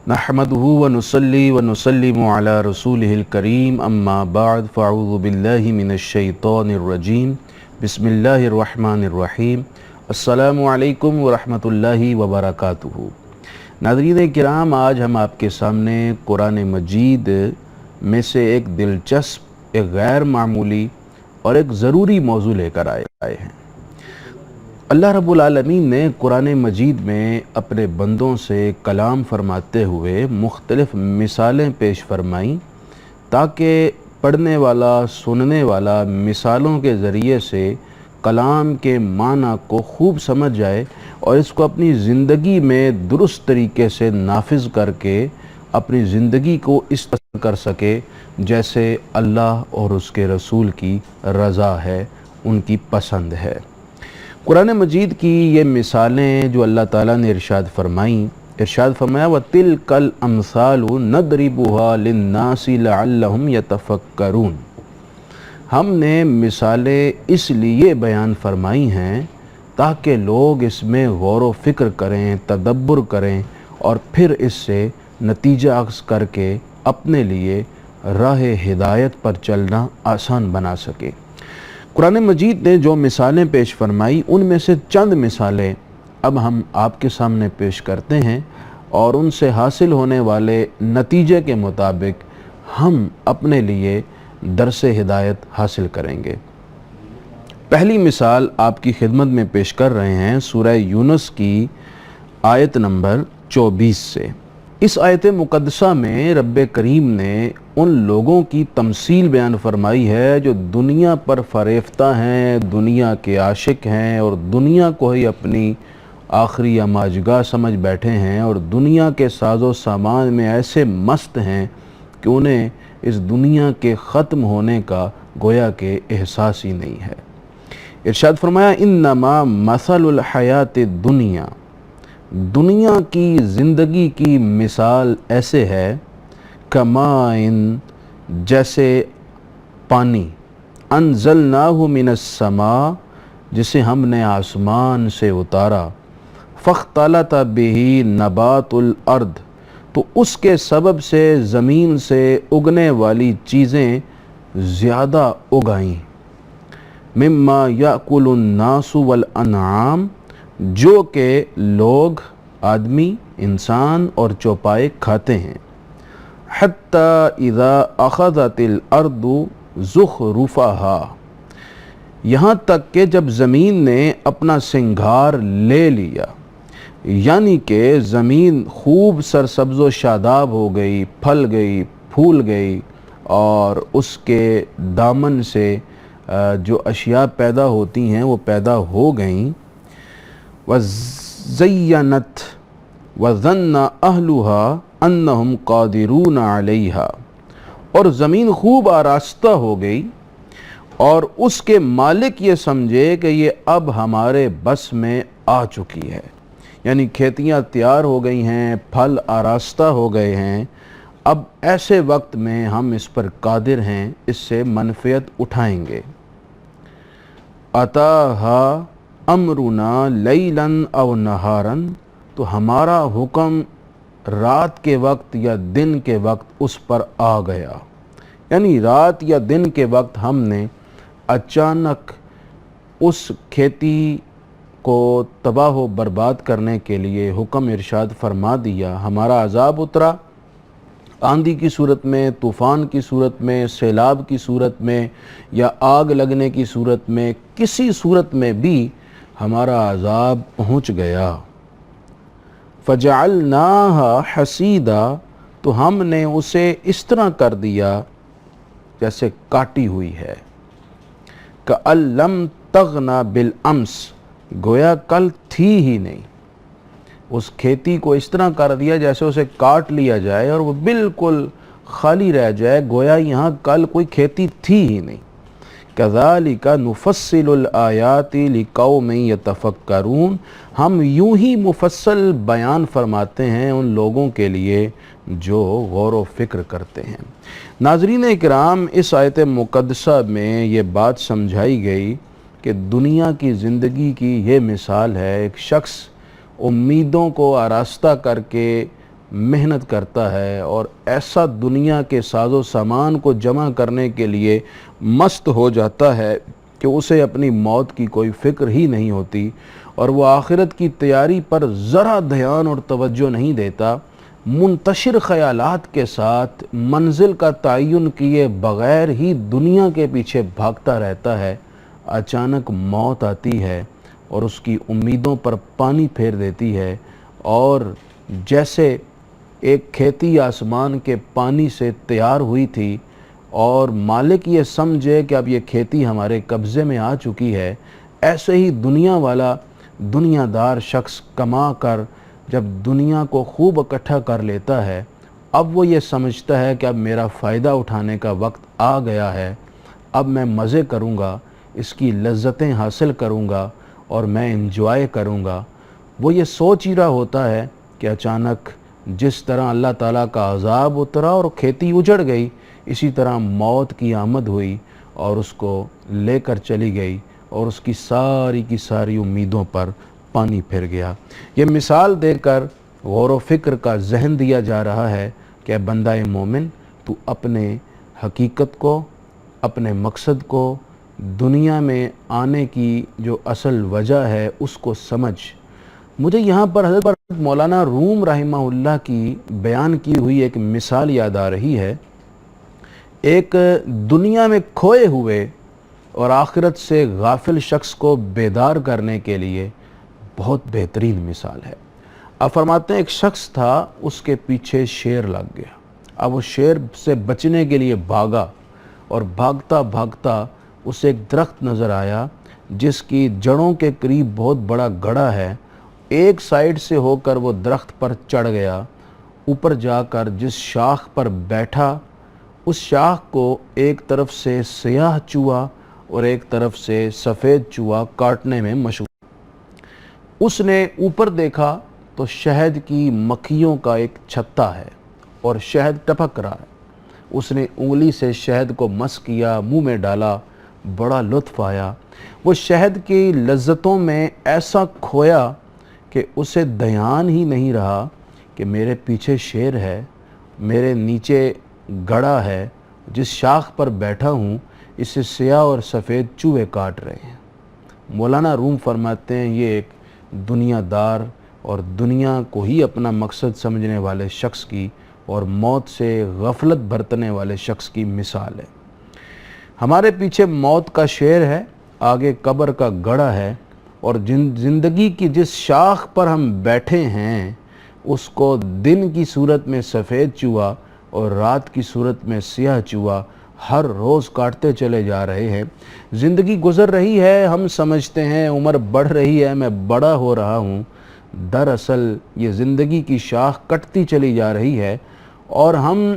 नहमदुहु व नुसल्ली व नुसल्लिमु अला रसूलिहिल करीम अम्मा बाद फ़अऊज़ु बिल्लाहि मिनश्शैतानिर रजीम बिस्मिल्लाहिर रहमानिर रहीम अस्सलामु अलैकुम व रहमतुल्लाहि व बरकातुहू। नाज़रीन किराम, आज हम आपके सामने कुरान मजीद में से एक दिलचस्प, एक गैर मामूली और एक ज़रूरी मौजू लेकर आए हैं। अल्लाह रब्बुल आलमीन ने कुरान मजीद में अपने बंदों से कलाम फरमाते हुए मुख्तलिफ़ मिसालें पेश फरमाईं ताकि पढ़ने वाला, सुनने वाला मिसालों के ज़रिए से कलाम के माना को खूब समझ जाए और इसको अपनी ज़िंदगी में दुरुस्त तरीके से नाफिज करके अपनी ज़िंदगी को इस तरह कर सके जैसे अल्लाह और उसके रसूल की रज़ा है, उनकी पसंद है। कुरान मजीद की ये मिसालें जो अल्लाह ताला ने इरशाद फरमाया व तिलकल अमसालु नदरिबुहा लिन्नासी लअल्लहुम यतफक्करून। हमने मिसालें इसलिए बयान फरमाई हैं ताकि लोग इसमें गौर व फिक्र करें, तदब्बर करें और फिर इससे नतीजा अख्ज़ करके अपने लिए राह हिदायत पर चलना आसान बना सके। कुरान मजीद ने जो मिसालें पेश फरमाई उनमें से चंद मिसालें अब हम आपके सामने पेश करते हैं और उनसे हासिल होने वाले नतीजे के मुताबिक हम अपने लिए दरस हिदायत हासिल करेंगे। पहली मिसाल आपकी खिदमत में पेश कर रहे हैं सूरह यूनुस की आयत नंबर 24 से। इस आयत मुक़द्दसा में रब्बे करीम ने उन लोगों की तमसील बयान फरमाई है जो दुनिया पर फ़रेफ्ता हैं, दुनिया के आशिक हैं और दुनिया को ही अपनी आखिरी अमाजगाह समझ बैठे हैं और दुनिया के साजो सामान में ऐसे मस्त हैं कि उन्हें इस दुनिया के ख़त्म होने का गोया के एहसास ही नहीं है। इरशाद फरमाया इन्नमा मसलुल हयात दुनिया, दुनिया की ज़िंदगी की मिसाल ऐसे है कमाइन, जैसे पानी, अनज़लनाहु मिनस समा, जिसे हमने आसमान से उतारा, फ़ख्तलत बिही नबातुल अर्द, तो उसके सबब से ज़मीन से उगने वाली चीज़ें ज़्यादा उगाईं, मिम्मा याकुलुन नासु वल अनआम, जो कि लोग, आदमी, इंसान और चौपाए खाते हैं। हत्ता इज़ा अख़ज़तिल अर्दु ज़ुख़रुफ़हा, यहाँ तक कि जब ज़मीन ने अपना सिंगार ले लिया, यानी कि ज़मीन खूब सरसब्ज़ व शादाब हो गई, फल गई, फूल गई और उसके दामन से जो अशिया पैदा होती हैं वो पैदा हो गईं। वज़य्यनत वज़न्ना अहलुहा अन्नहुम क़ादिरून अलैहा, और ज़मीन खूब आरास्ता हो गई और उसके मालिक ये समझे कि ये अब हमारे बस में आ चुकी है, यानी खेतियाँ तैयार हो गई हैं, फल आरास्ता हो गए हैं, अब ऐसे वक्त में हम इस पर कादिर हैं, इससे मनफ़ियत उठाएंगे। अताहा अमरुना लैलन अव नहारन, तो हमारा हुक्म रात के वक्त या दिन के वक्त उस पर आ गया, यानी रात या दिन के वक्त हमने अचानक उस खेती को तबाह व बर्बाद करने के लिए हुक्म इरशाद फरमा दिया। हमारा अज़ाब उतरा, आंधी की सूरत में, तूफ़ान की सूरत में, सैलाब की सूरत में या आग लगने की सूरत में, किसी सूरत में भी हमारा अज़ाब पहुँच गया। फ़जअलनाहा हसीदा, तो हमने उसे इस तरह कर दिया जैसे काटी हुई है। कअल्लम तग़ना बिल अम्स, गोया कल थी ही नहीं। उस खेती को इस तरह कर दिया जैसे उसे काट लिया जाए और वो बिल्कुल खाली रह जाए, गोया यहाँ कल कोई खेती थी ही नहीं। कज़ालिका नुफ़स्सिलुल आयाति लिक़ौमिन यतफ़क्करून, हम यूं ही मुफस्सल बयान फरमाते हैं उन लोगों के लिए जो गौर व फिक्र करते हैं। नाज़रीन इकराम, इस आयत मुक़द्दसा में ये बात समझाई गई कि दुनिया की ज़िंदगी की ये मिसाल है, एक शख्स उम्मीदों को आरास्ता करके محنت کرتا ہے اور ایسا دنیا کے ساز و سامان کو جمع کرنے کے لیے مست ہو جاتا ہے کہ اسے اپنی موت کی کوئی فکر ہی نہیں ہوتی، اور وہ آخرت کی تیاری پر ذرا دھیان اور توجہ نہیں دیتا، منتشر خیالات کے ساتھ منزل کا تعین کیے بغیر ہی دنیا کے پیچھے بھاگتا رہتا ہے۔ اچانک موت آتی ہے اور اس کی امیدوں پر پانی پھیر دیتی ہے، اور جیسے ایک کھیتی آسمان کے پانی سے تیار ہوئی تھی اور مالک یہ سمجھے کہ اب یہ کھیتی ہمارے قبضے میں آ چکی ہے، ایسے ہی دنیا والا دنیا دار شخص کما کر جب دنیا کو خوب اکٹھا کر لیتا ہے، اب وہ یہ سمجھتا ہے کہ اب میرا فائدہ اٹھانے کا وقت آ گیا ہے، اب میں مزے کروں گا، اس کی لذتیں حاصل کروں گا اور میں انجوائے کروں گا۔ وہ یہ سوچ ہی رہا ہوتا ہے کہ اچانک جس طرح اللہ تعالیٰ کا عذاب اترا اور کھیتی اجڑ گئی، اسی طرح موت کی آمد ہوئی اور اس کو لے کر چلی گئی، اور اس کی ساری امیدوں پر پانی پھر گیا۔ یہ مثال دے کر غور و فکر کا ذہن دیا جا رہا ہے کہ اے بندہ مومن، تو اپنے حقیقت کو، اپنے مقصد کو، دنیا میں آنے کی جو اصل وجہ ہے اس کو سمجھ۔ مجھے یہاں پر حضرت مولانا روم رحمہ اللہ کی بیان کی ہوئی ایک مثال یاد آ رہی ہے۔ ایک دنیا میں کھوئے ہوئے اور آخرت سے غافل شخص کو بیدار کرنے کے لیے بہت بہترین مثال ہے۔ اب فرماتے ہیں ایک شخص تھا، اس کے پیچھے شیر لگ گیا۔ اب وہ شیر سے بچنے کے لیے بھاگا، اور بھاگتا بھاگتا اسے ایک درخت نظر آیا جس کی جڑوں کے قریب بہت بڑا گڑھا ہے۔ ایک سائیڈ سے ہو کر وہ درخت پر چڑھ گیا، اوپر جا کر جس شاخ پر بیٹھا، اس شاخ کو ایک طرف سے سیاہ چوہا اور ایک طرف سے سفید چوہا کاٹنے میں مشغول۔ اس نے اوپر دیکھا تو شہد کی مکھیوں کا ایک چھتا ہے اور شہد ٹپک رہا ہے۔ اس نے انگلی سے شہد کو مس کیا، منہ میں ڈالا، بڑا لطف آیا۔ وہ شہد کی لذتوں میں ایسا کھویا کہ اسے دھیان ہی نہیں رہا کہ میرے پیچھے شیر ہے، میرے نیچے گڑھا ہے، جس شاخ پر بیٹھا ہوں اسے سیاہ اور سفید چوہے کاٹ رہے ہیں۔ مولانا روم فرماتے ہیں یہ ایک دنیا دار اور دنیا کو ہی اپنا مقصد سمجھنے والے شخص کی اور موت سے غفلت برتنے والے شخص کی مثال ہے۔ ہمارے پیچھے موت کا شیر ہے، آگے قبر کا گڑھا ہے، اور زندگی کی جس شاخ پر ہم بیٹھے ہیں اس کو دن کی صورت میں سفید چوہا اور رات کی صورت میں سیاہ چوہا ہر روز کاٹتے چلے جا رہے ہیں۔ زندگی گزر رہی ہے، ہم سمجھتے ہیں عمر بڑھ رہی ہے، میں بڑا ہو رہا ہوں، دراصل یہ زندگی کی شاخ کٹتی چلی جا رہی ہے، اور ہم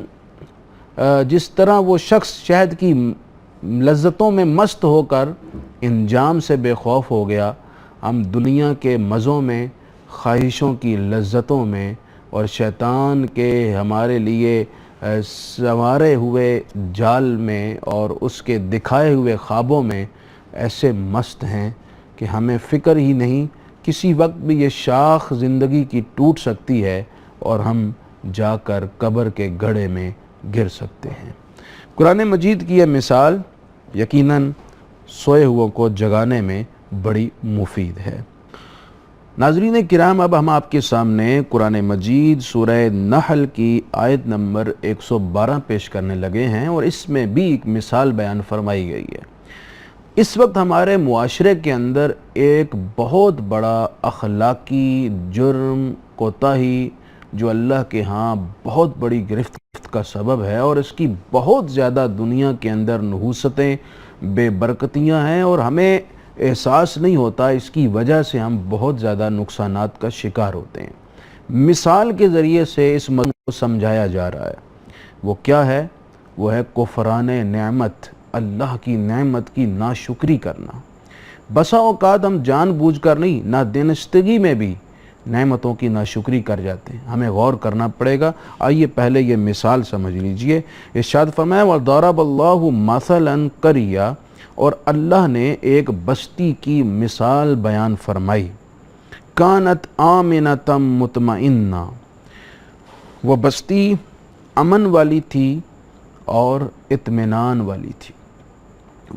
جس طرح وہ شخص شہد کی لذتوں میں مست ہو کر انجام سے بے خوف ہو گیا، ہم دنیا کے مزوں میں، خواہشوں کی لذتوں میں اور شیطان کے ہمارے لیے سنوارے ہوئے جال میں اور اس کے دکھائے ہوئے خوابوں میں ایسے مست ہیں کہ ہمیں فکر ہی نہیں، کسی وقت بھی یہ شاخ زندگی کی ٹوٹ سکتی ہے اور ہم جا کر قبر کے گڑھے میں گر سکتے ہیں۔ قرآن مجید کی یہ مثال یقیناً سوئے ہوئوں کو جگانے میں بڑی مفید ہے۔ ناظرین کرام، اب ہم آپ کے سامنے قرآن مجید سورہ نحل کی آیت نمبر 112 پیش کرنے لگے ہیں، اور اس میں بھی ایک مثال بیان فرمائی گئی ہے۔ اس وقت ہمارے معاشرے کے اندر ایک بہت بڑا اخلاقی جرم، کوتاہی، جو اللہ کے ہاں بہت بڑی گرفت کا سبب ہے، اور اس کی بہت زیادہ دنیا کے اندر نحوستیں، بے برکتیاں ہیں، اور ہمیں احساس نہیں ہوتا، اس کی وجہ سے ہم بہت زیادہ نقصانات کا شکار ہوتے ہیں۔ مثال کے ذریعے سے اس موضوع کو سمجھایا جا رہا ہے۔ وہ کیا ہے؟ وہ ہے کفران نعمت، اللہ کی نعمت کی ناشکری کرنا۔ بسا اوقات ہم جان بوجھ کر نہیں، نادانستگی میں بھی نعمتوں کی ناشکری کر جاتے ہیں، ہمیں غور کرنا پڑے گا۔ آئیے پہلے یہ مثال سمجھ لیجئے۔ ارشاد فرمایا وَضَرَبَ اللَّهُ مَثَلًا قَرْيَةً، اور اللہ نے ایک بستی کی مثال بیان فرمائی، کانت آمنۃ مطمئنہ، وہ بستی امن والی تھی اور اطمینان والی تھی۔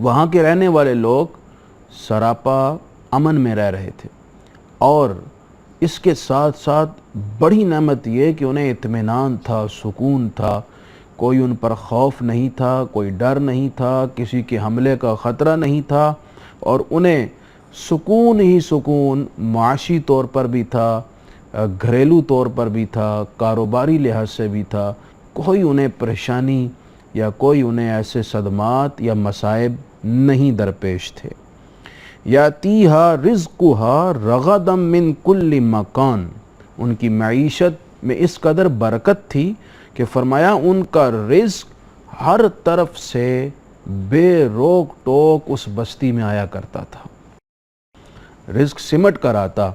وہاں کے رہنے والے لوگ سراپا امن میں رہ رہے تھے، اور اس کے ساتھ ساتھ بڑی نعمت یہ کہ انہیں اطمینان تھا، سکون تھا، کوئی ان پر خوف نہیں تھا، کوئی ڈر نہیں تھا، کسی کے حملے کا خطرہ نہیں تھا، اور انہیں سکون ہی سکون معاشی طور پر بھی تھا، گھریلو طور پر بھی تھا، کاروباری لحاظ سے بھی تھا۔ کوئی انہیں پریشانی یا کوئی انہیں ایسے صدمات یا مصائب نہیں درپیش تھے۔ یاتیہا رزقہا رغدا من کل مکان، ان کی معیشت میں اس قدر برکت تھی کہ فرمایا ان کا رزق ہر طرف سے بے روک ٹوک اس بستی میں آیا کرتا تھا۔ رزق سمٹ کر آتا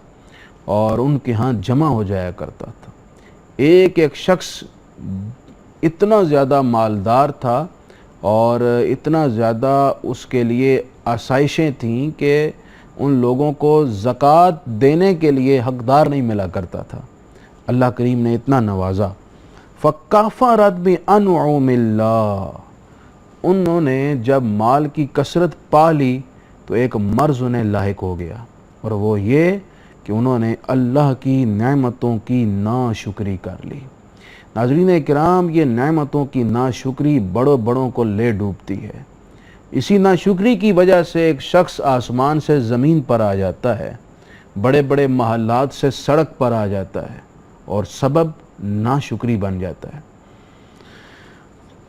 اور ان کے ہاں جمع ہو جایا کرتا تھا۔ ایک ایک شخص اتنا زیادہ مالدار تھا اور اتنا زیادہ اس کے لیے آسائشیں تھیں کہ ان لوگوں کو زکوٰۃ دینے کے لیے حقدار نہیں ملا کرتا تھا۔ اللہ کریم نے اتنا نوازا۔ فَكَفَرَتْ بِأَنْعُمِ اللَّهِ، انہوں نے جب مال کی کثرت پا لی تو ایک مرض انہیں لاحق ہو گیا، اور وہ یہ کہ انہوں نے اللہ کی نعمتوں کی ناشکری کر لی۔ ناظرین کرام، یہ نعمتوں کی ناشکری بڑوں بڑوں کو لے ڈوبتی ہے۔ اسی ناشکری کی وجہ سے ایک شخص آسمان سے زمین پر آ جاتا ہے، بڑے بڑے محلات سے سڑک پر آ جاتا ہے، اور سبب ناشکری بن جاتا ہے۔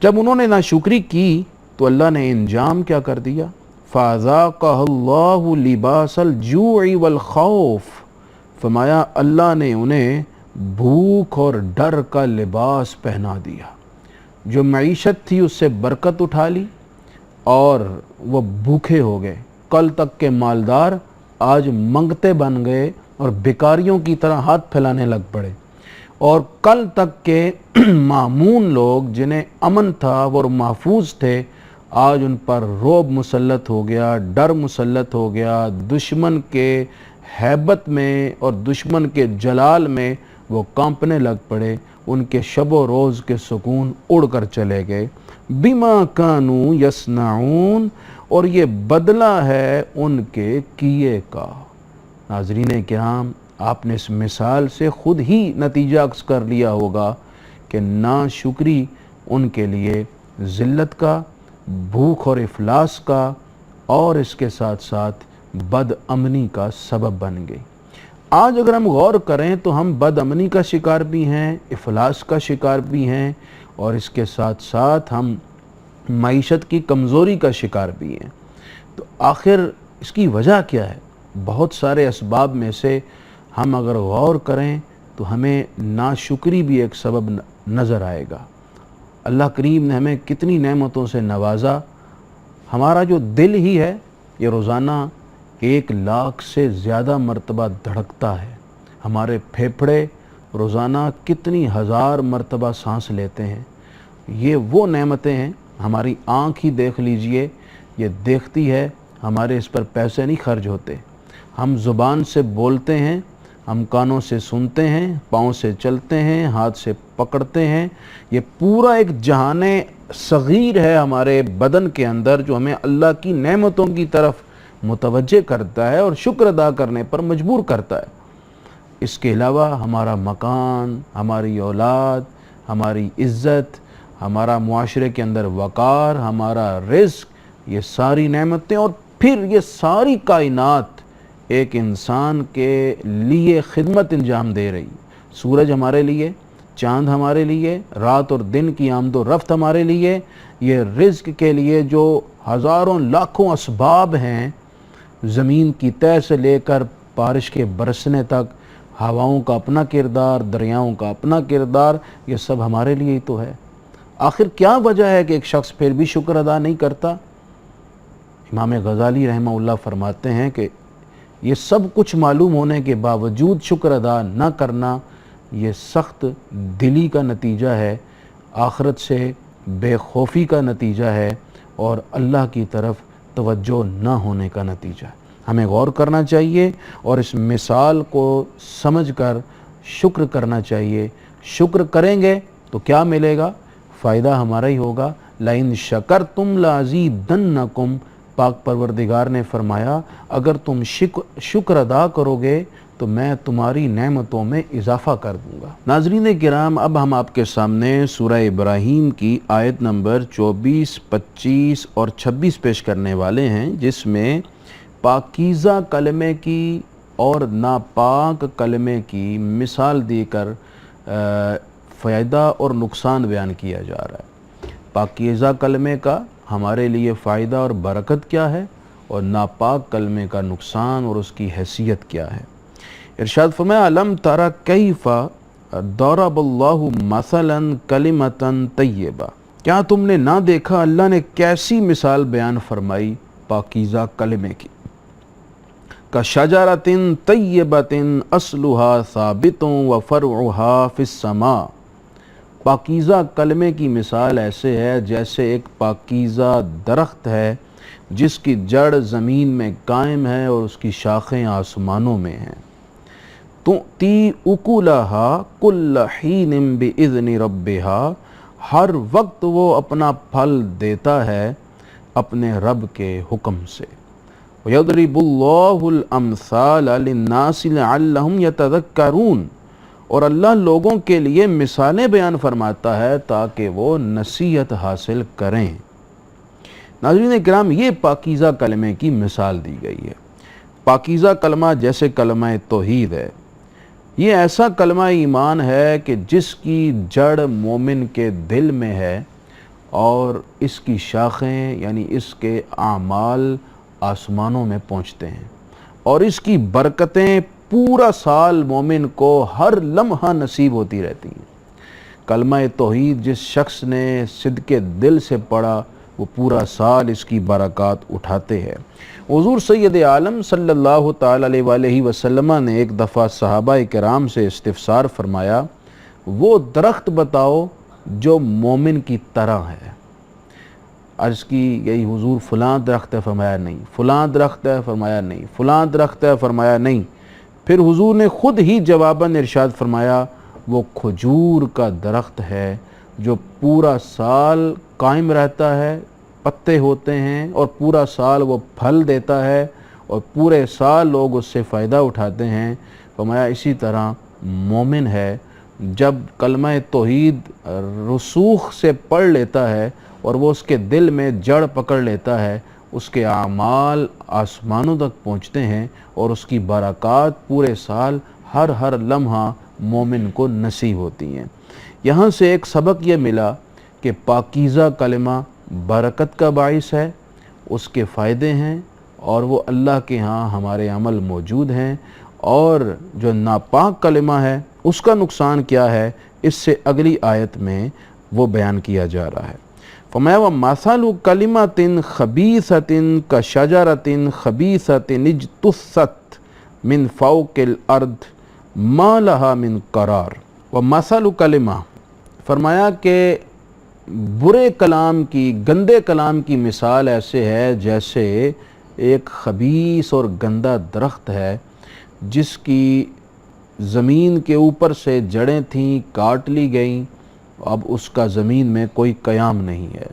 جب انہوں نے ناشکری کی تو اللہ نے انجام کیا کر دیا؟ فَأَذَاقَهَا اللَّهُ لِبَاسَ الْجُوعِ وَالْخَوْفِ، فرمایا اللہ نے انہیں بھوک اور ڈر کا لباس پہنا دیا۔ جو معیشت تھی اس سے برکت اٹھا لی اور وہ بھوکے ہو گئے۔ کل تک کے مالدار آج منگتے بن گئے اور بیکاریوں کی طرح ہاتھ پھیلانے لگ پڑے، اور کل تک کے معمون لوگ جنہیں امن تھا وہ محفوظ تھے، آج ان پر رعب مسلط ہو گیا، ڈر مسلط ہو گیا۔ دشمن کے ہیبت میں اور دشمن کے جلال میں وہ کانپنے لگ پڑے، ان کے شب و روز کے سکون اڑ کر چلے گئے۔ بما کانوا یصنعون، اور یہ بدلہ ہے ان کے کیے کا۔ ناظرین کرام، آپ نے اس مثال سے خود ہی نتیجہ اخذ کر لیا ہوگا کہ ناشکری ان کے لیے ذلت کا، بھوک اور افلاس کا، اور اس کے ساتھ ساتھ بد امنی کا سبب بن گئی۔ آج اگر ہم غور کریں تو ہم بد امنی کا شکار بھی ہیں، افلاس کا شکار بھی ہیں، اور اس کے ساتھ ساتھ ہم معیشت کی کمزوری کا شکار بھی ہیں۔ تو آخر اس کی وجہ کیا ہے؟ بہت سارے اسباب میں سے ہم اگر غور کریں تو ہمیں ناشکری بھی ایک سبب نظر آئے گا۔ اللہ کریم نے ہمیں کتنی نعمتوں سے نوازا۔ ہمارا جو دل ہی ہے یہ روزانہ 1,00,000 سے زیادہ مرتبہ دھڑکتا ہے۔ ہمارے پھیپھڑے روزانہ کتنی ہزار مرتبہ سانس لیتے ہیں۔ یہ وہ نعمتیں ہیں۔ ہماری آنکھ ہی دیکھ لیجئے، یہ دیکھتی ہے، ہمارے اس پر پیسے نہیں خرچ ہوتے۔ ہم زبان سے بولتے ہیں، ہم کانوں سے سنتے ہیں، پاؤں سے چلتے ہیں، ہاتھ سے پکڑتے ہیں۔ یہ پورا ایک جہان صغیر ہے ہمارے بدن کے اندر جو ہمیں اللہ کی نعمتوں کی طرف متوجہ کرتا ہے اور شکر ادا کرنے پر مجبور کرتا ہے۔ اس کے علاوہ ہمارا مکان، ہماری اولاد، ہماری عزت، ہمارا معاشرے کے اندر وقار، ہمارا رزق، یہ ساری نعمتیں، اور پھر یہ ساری کائنات ایک انسان کے لیے خدمت انجام دے رہی۔ سورج ہمارے لیے، چاند ہمارے لیے، رات اور دن کی آمد و رفت ہمارے لیے، یہ رزق کے لیے جو ہزاروں لاکھوں اسباب ہیں، زمین کی تہ سے لے کر بارش کے برسنے تک، ہواؤں کا اپنا کردار، دریاؤں کا اپنا کردار، یہ سب ہمارے لیے ہی تو ہے۔ آخر کیا وجہ ہے کہ ایک شخص پھر بھی شکر ادا نہیں کرتا؟ امام غزالی رحمہ اللہ فرماتے ہیں کہ یہ سب کچھ معلوم ہونے کے باوجود شکر ادا نہ کرنا یہ سخت دلی کا نتیجہ ہے، آخرت سے بے خوفی کا نتیجہ ہے، اور اللہ کی طرف توجہ نہ ہونے کا نتیجہ ہے۔ ہمیں غور کرنا چاہیے اور اس مثال کو سمجھ کر شکر کرنا چاہیے۔ शुक्र करेंगे तो क्या मिलेगा? फ़ायदा हमारा ही होगा। लाइन शकरतुम लाज़ीदन्नकुम, पाक परवरदिगार ने फरमाया अगर तुम शुक्र अदा करोगे तो मैं तुम्हारी नेमतों में इजाफ़ा कर दूँगा। नाज़रीन किराम, अब हम आपके सामने सूरह इब्राहीम की आयत नंबर 24, 25 और 26 पेश करने वाले हैं, जिसमें पाकीज़ा कलमे की और नापाक कलमे की मिसाल देकर फ़ायदा और नुकसान बयान किया जा रहा है। पाकीज़ा कलमे का हमारे लिए फ़ायदा और बरकत क्या है, और नापाक कलमे का नुकसान और उसकी हैसियत क्या है। इरशाद फरमाया अलम तरा कैफ़ा दरबल्लाहु मसलन कलिमतन तय्यबा, क्या तुमने ना देखा अल्लाह ने कैसी मिसाल बयान फरमाई पाकीज़ा कलमे की। का शजरतिन तय्यबतिन अस्लुहा साबितुन व फरउहा फिस्समा, पाकीज़ा कलमे की मिसाल ऐसे है जैसे एक पाकीज़ा दरख्त है जिसकी जड़ ज़मीन में कायम है और उसकी शाखें आसमानों में हैं। तुती उकुलहा कुल्ल हीनिम बिइज़्नि रब्बिहा, हर वक्त वो अपना फल देता है अपने रब के हुक्म से। यदरिबुल्लाहुल अमसाल लिन्नासि लअल्लहुम यतज़क्करून, और अल्लाह लोगों के लिए मिसालें बयान फरमाता है ताकि वो नसीहत हासिल करें। नाज़रीन किराम, ये पाकीज़ा कलमे की मिसाल दी गई है। पाकीज़ा कलमा जैसे कलमा तौहीद है, ये ऐसा कलमा ईमान है कि जिसकी जड़ मोमिन के दिल में है और इसकी शाखें यानी इसके आमाल आसमानों में पहुँचते हैं, और इसकी बरकतें पूरा साल मोमिन को हर लम्हा नसीब होती रहती हैं। कलमा तौहीद जिस शख्स ने सिद्के दिल से पढ़ा वो पूरा साल इसकी बरक़ात उठाते हैं। हुज़ूर सैयद आलम सल्लल्लाहु ताला अलैहि वसल्लम ने एक दफ़ा सहाबा किराम से इस्तिफ़सार फरमाया, वो दरख्त बताओ जो मोमिन की तरह है। अर्ज़ की गई हुज़ूर फ़लाँ दरख्त है, फरमाया नहीं। फ़लाँ दरख्त है, फरमाया नहीं। फ़लाँ दरख्त है, फरमाया नहीं। फिर हुज़ूर ने ख़ुद ही जवाबन इरशाद फरमाया, वो खजूर का दरख्त है जो पूरा साल कायम रहता है, पत्ते होते हैं और पूरा साल वो फल देता है और पूरे साल लोग उससे फ़ायदा उठाते हैं। फरमाया इसी तरह मोमिन है, जब कलमा तौहीद रसूख से पढ़ लेता है और वो उसके दिल में जड़ पकड़ लेता है, उसके आमाल आसमानों तक पहुँचते हैं और उसकी बरक़ात पूरे साल हर लम्हा मोमिन को नसीब होती हैं। यहाँ से एक सबक ये मिला कि पाकीज़ा कलमा बरकत का बाइस है, उसके फ़ायदे हैं और वो अल्लाह के यहाँ हमारे अमल मौजूद हैं, और जो नापाक कलमा है उसका नुकसान क्या है, इससे अगली आयत में वो बयान किया जा रहा है। फरमाया व मसलु कलिमतिन खबीसतिन का शजरतिन खबीसतिन इज्तुस्सत मिन फ़ौक़िल अर्द मा लहा मिन करार। व मसलु कलिमा, फरमाया कि बुरे कलाम की, गंदे कलाम की मिसाल ऐसे है जैसे एक खबीस और गंदा दरख्त है जिसकी ज़मीन के ऊपर से जड़ें थीं, काट ली गईं, अब उसका ज़मीन में कोई क़याम नहीं है।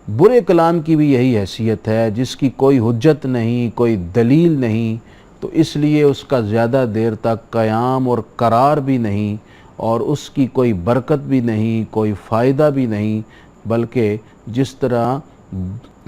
बुरे कलाम की भी यही हैसियत है, जिसकी कोई हुज्जत नहीं, कोई दलील नहीं, तो इसलिए उसका ज़्यादा देर तक क़याम और करार भी नहीं, और उसकी कोई बरकत भी नहीं, कोई फ़ायदा भी नहीं, बल्कि जिस तरह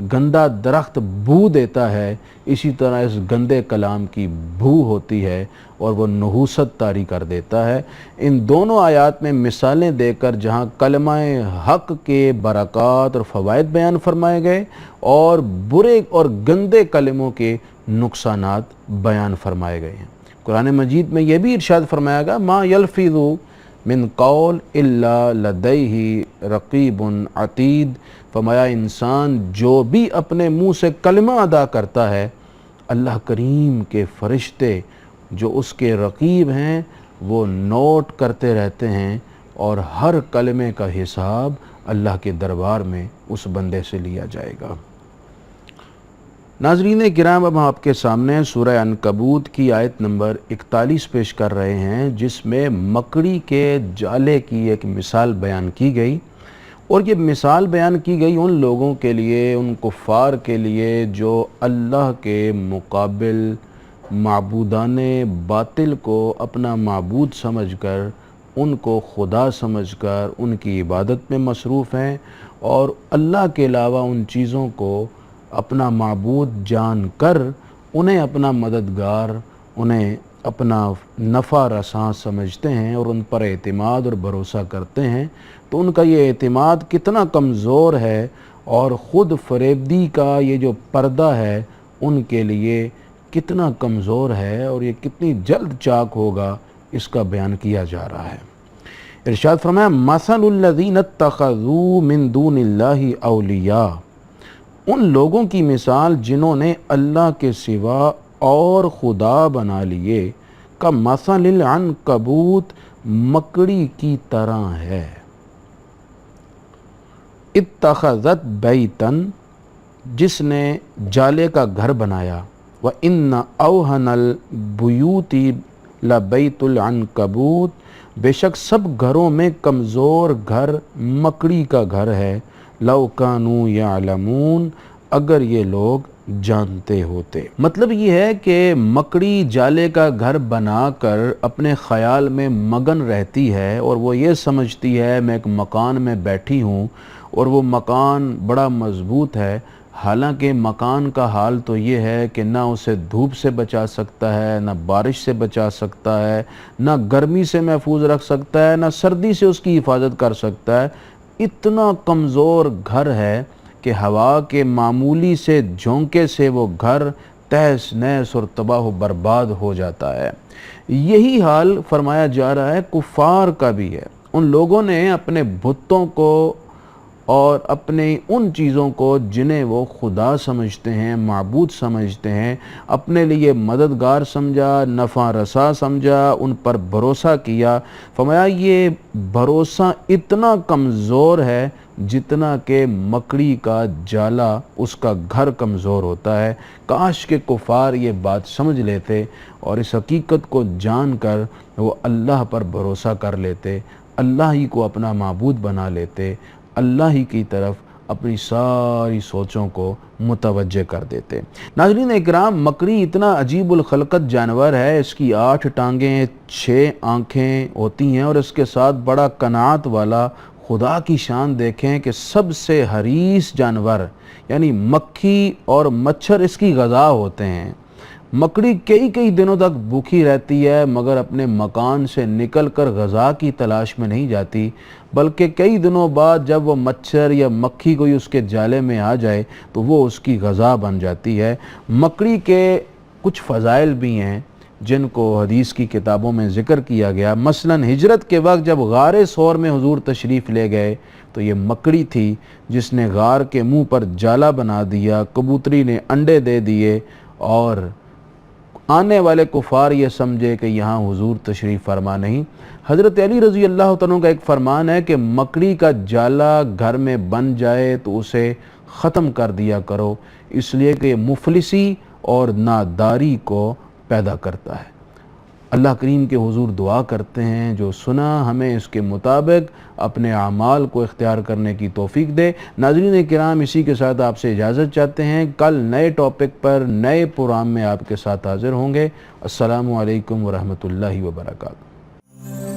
गंदा दरख्त बू देता है, इसी तरह इस गंदे कलाम की बू होती है और वो नहूसत तारी कर देता है। इन दोनों आयात में मिसालें देकर जहाँ कलमाए हक़ के बरक़ात और फ़वाइद बयान फरमाए गए और बुरे और गंदे कलमों के नुकसानात बयान फरमाए गए हैं। कुरान मजीद में यह भी इरशाद फरमाया गया, मा यल्फ़िज़ु मिन कौल इल्ला लदैहि रक़ीबुन अतीद। फरमाया इंसान जो भी अपने मुँह से कलमा अदा करता है, अल्लाह करीम के फ़रिश्ते जो उसके रक़ीब हैं वो नोट करते रहते हैं, और हर कलमे का हिसाब अल्लाह के दरबार में उस बंदे से लिया जाएगा। नाज़रीन किराम, अब हम आपके सामने सूरह अनकबूत की आयत नंबर 41 पेश कर रहे हैं, जिसमें मकड़ी के जाले की एक मिसाल बयान की गई। और ये मिसाल बयान की गई उन लोगों के लिए, उन कुफ़ार के लिए जो अल्लाह के मुकाबिल माबूदाने बातिल को अपना माबूद समझकर, उनको खुदा समझकर उनकी इबादत में मसरूफ़ हैं और अल्लाह के अलावा उन चीज़ों को अपना माबूद जान कर उन्हें अपना मददगार, उन्हें अपना नफ़ा रसां समझते हैं और उन पर एतमाद और भरोसा करते हैं। तो उनका ये एतमाद कितना कमज़ोर है और ख़ुद फरेबदी का ये जो पर्दा है उनके लिए कितना कमज़ोर है और ये कितनी जल्द चाक होगा, इसका बयान किया जा रहा है। इरशाद फरमाया, मसलुल्लज़ीना इत्तख़ज़ू मिन दूनिल्लाहि औलिया, उन लोगों की मिसाल जिन्होंने अल्लाह के सिवा और खुदा बना लिए, का मसलिल अनकबूत, मकड़ी की तरह है। इत्तख़ज़त बैतन, जिसने जाले का घर बनाया, व इन्न औहनल बुयूती लबैतुल अनकबूत, बेशक सब घरों में कमज़ोर घर मकड़ी का घर है। लौ कानू यालमून, अगर ये लोग जानते होते। मतलब ये है कि मकड़ी जाले का घर बनाकर अपने ख़याल में मगन रहती है और वो ये समझती है मैं एक मकान में बैठी हूँ और वो मकान बड़ा मज़बूत है। हालांकि मकान का हाल तो ये है कि ना उसे धूप से बचा सकता है, ना बारिश से बचा सकता है, ना गर्मी से महफूज रख सकता है, ना सर्दी से उसकी हिफाजत कर सकता है। इतना कमज़ोर घर है कि हवा के मामूली से झोंके से वो घर तहस नहस और तबाह बर्बाद हो जाता है। यही हाल फरमाया जा रहा है कुफ़ार का भी है। उन लोगों ने अपने बुतों को और अपने उन चीज़ों को जिन्हें वो खुदा समझते हैं, माबूद समझते हैं, अपने लिए मददगार समझा, नफ़ा रसा समझा, उन पर भरोसा किया। फरमाया ये भरोसा इतना कमज़ोर है जितना कि मकड़ी का जाला, उसका घर कमज़ोर होता है। काश के कुफ़ार ये बात समझ लेते और इस हकीकत को जान कर वो अल्लाह पर भरोसा कर लेते, अल्लाह ही को अपना माबूद बना लेते, अल्लाह ही की तरफ अपनी सारी सोचों को मुतवज्जे कर देते। नाज़रीन इकराम, मकड़ी इतना अजीबुल खलकत जानवर है। इसकी 8 टांगें, 6 आँखें होती हैं और इसके साथ बड़ा कनात वाला। खुदा की शान देखें कि सबसे हरीस जानवर यानी मक्खी और मच्छर इसकी ग़िज़ा होते हैं। मकड़ी कई कई दिनों तक भूखी रहती है मगर अपने मकान से निकलकर ग़िज़ा की तलाश में नहीं जाती, बल्कि कई दिनों बाद जब वो मच्छर या मक्खी कोई उसके जाले में आ जाए तो वो उसकी ग़िज़ा बन जाती है। मकड़ी के कुछ फ़ज़ाइल भी हैं जिनको हदीस की किताबों में ज़िक्र किया गया। मसलन हिजरत के वक्त जब गारे सौर में हुजूर तशरीफ़ ले गए तो ये मकड़ी थी जिसने गार के मुंह पर जाला बना दिया, कबूतरी ने अंडे दे दिए और आने वाले कुफ़ार ये समझे कि यहाँ हुजूर तशरीफ़ फरमा नहीं। हज़रत अली रज़ी अल्लाह तआला का एक फ़रमान है कि मकड़ी का जाला घर में बन जाए तो उसे ख़त्म कर दिया करो, इसलिए कि ये मुफलिसी और नादारी को पैदा करता है। अल्लाह करीम के हुजूर दुआ करते हैं जो सुना हमें इसके मुताबिक अपने आमाल को इख्तियार करने की तौफीक दे। नाज़रीन किराम, इसी के साथ आपसे इजाज़त चाहते हैं। कल नए टॉपिक पर नए प्रोग्राम में आपके साथ हाज़िर होंगे। अस्सलामु अलैकुम व रहमतुल्लाहि व बरकातुहू।